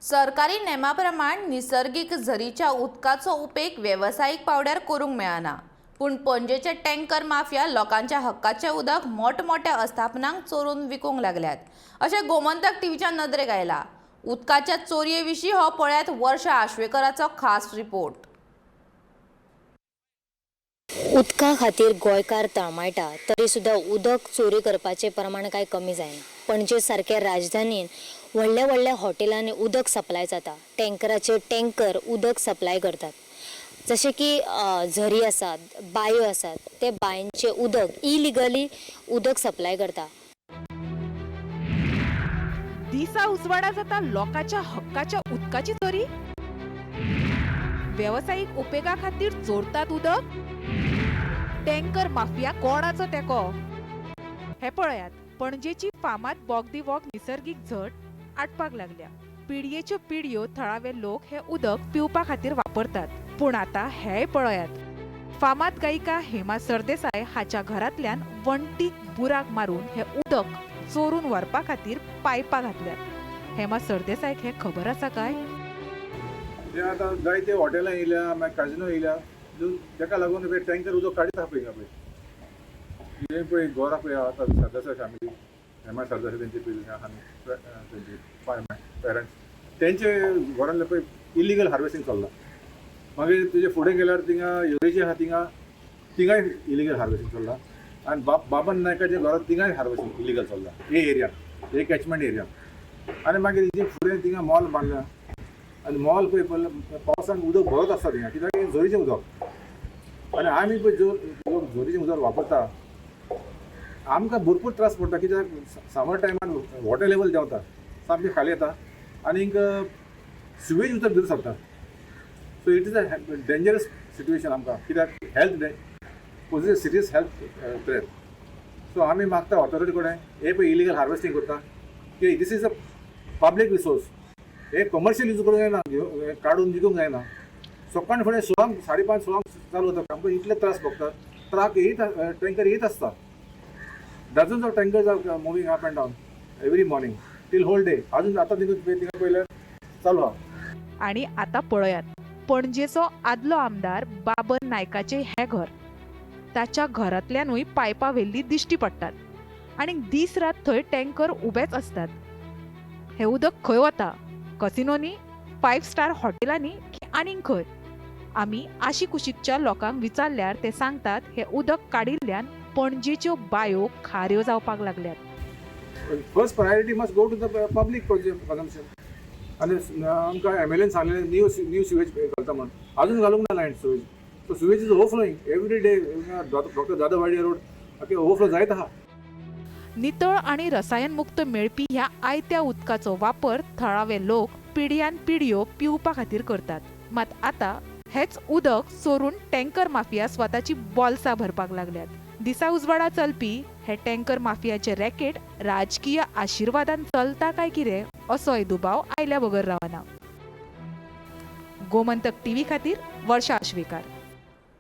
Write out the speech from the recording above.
सरकारी नेमाप्रमाण निसर्गीक झरीच्या उदकाचो उपेग वेवसायीक पावड्यार करूंक मेळना। पूण पणजेचे टँकर माफिया लोकांच्या हक्काचे उदक मोठमोठ्या अस्थापनांक चोरून विकूंक लागल्यात, अशें गोमंतक टीव्हीच्या नदरेक आयला। उदकाच्या चोरये विशीं हो पळयात वर्षा आश्वेकराचो खास रिपोर्ट। उदका खातीर गोंयकार तळमळटा तरी सुद्धा उदक चोरी करपाचे प्रमाण काय कमी जायना। पणजे सारख्या राजधानीन व्हडल्या व्हडल्या हॉटेलांनी उदक सप्लाय जाता। टँकराचे टँकर उदक सप्लाय करतात, जशे की झरी आसात, बायो आसात, ते बायांचे उदक इलिगली उदक सप्लाय करता। दिसा उजवाडा जाता लोकांच्या हक्काच्या उदकाची चोरी। व्यावसायिक उपेगा खातीर चोरतात उदक। टँकर माफिया कोणाचो तेको? हे पळयात, पणजेची फामाद बोगदी वॉक निसर्गीक झट आटपाक लागल्या। पिडयेच्यो पिडयो थळावे लोक हे उदक पिवपा खातीर वापरतात। पूण आता हेय पळयात, फामाद गायिका हेमा सरदेसाय हाच्या घरांतल्यान वणटीक बुराक मारून हे उदक चोरून व्हरपा खातीर पायपा घातल्यात। हेमा सरदेसायक हे खबर आसा काय? आता जायते हॉटेलां येयल्या, मागीर काजिनो येयल्या, ताका लागून टँकर उदक काडीत आहा पळय हे पळय घरा पळय आतां सरदेसाय फॅमिली, हेमा सरदेसाय तेंची तेंची पेरंट्स, तेंचे घरांतले पळय इलिगल हार्वेस्टिंग चल्लां। मागीर तुजे फुडें गेल्यार थिंगा येवरेची आहा थिंगाय इलिगल हार्वेस्टिंग चल्लां। आनी बाबन नायकाच्या घरांत थिंगाय हार्वेस्टिंग इलिगल चल्लां हे एरियान, हे कॅचमेंट एरियान। आनी मागीर हेजे फुडें थिंगा मॉल बांदल्या आनी मॉल पळय पावसान उदक भरत आसता थिंगा, कित्याक झरीचें उदक। आनी आमी पळय झरीचें उदक वापरता, आमकां भरपूर त्रास पडटा, कित्याक समर टायमान वॉटर लेवल देंवता, सामकें खाली येता आनीक सुवेज उदक भितर सरता। So it is a dangerous situation आमकां, कित्याक health poses serious health threat. So आमी मागता ऑथॉरिटी कडेन, हे पळय इलिगल हार्वेस्टिंग करता की these is a public resource, हे कमर्शियल यूज करूंक जायना, काडून विकूंक जायना। सकाळी फुडें 6 5:30 चालू जाता, आमकां इतले त्रास भोगतात। ट्रक येत टँकर येत आसता, dozens of tankers are moving up and down every morning till whole day. अजून आतां थिंगा पयल्यार चालू आहा। आणि आता पळयात, पणजेचो आदलो आमदार बाबन नायकाचे हे घर, ताच्या घरांतल्यानूय पायपा व्हेल्ली दिश्टी पडटात आणि दीस रात थंय टँकर उबेच असतात। हे उदक खंय वता? कसिनोनी, 5 स्टार हॉटेलांनी की आनीक खंय? आमी आशी कुशीकच्या लोकांक विचारल्यार ते सांगतात, हे उदक काडिल्ल्यान पणजेच्यो बायो खाऱ्यो जावपाक लागल्यात। First priority must go to the public consumption. आनी आमकां एमएलएन सांगलें न्यू सिवेज घालता म्हणून, अजून घालूंक ना line sewage. So sewage is overflowing every day. Doctor Jadhav Wadia road overflow जायत आहा। नितळ आणि रसायन मुक्त मेळपी ह्या आयत्या उदकाचो वापर थळावे लोक पिढ्यान पिढ्यो पिवपा खातीर करतात। मात आता हेच उदक चोरून टँकर माफिया स्वताची बॉल्सां भरपाक लागल्यात। दिसा उजवाडा चलपी हे टँकर माफियाचे रॅकेट राजकीय आशिर्वादान चलता काय कितें असोय दुबाव आयल्या बगर रावना। गोमंतक टीव्ही खातीर वर्षा आश्वेकार।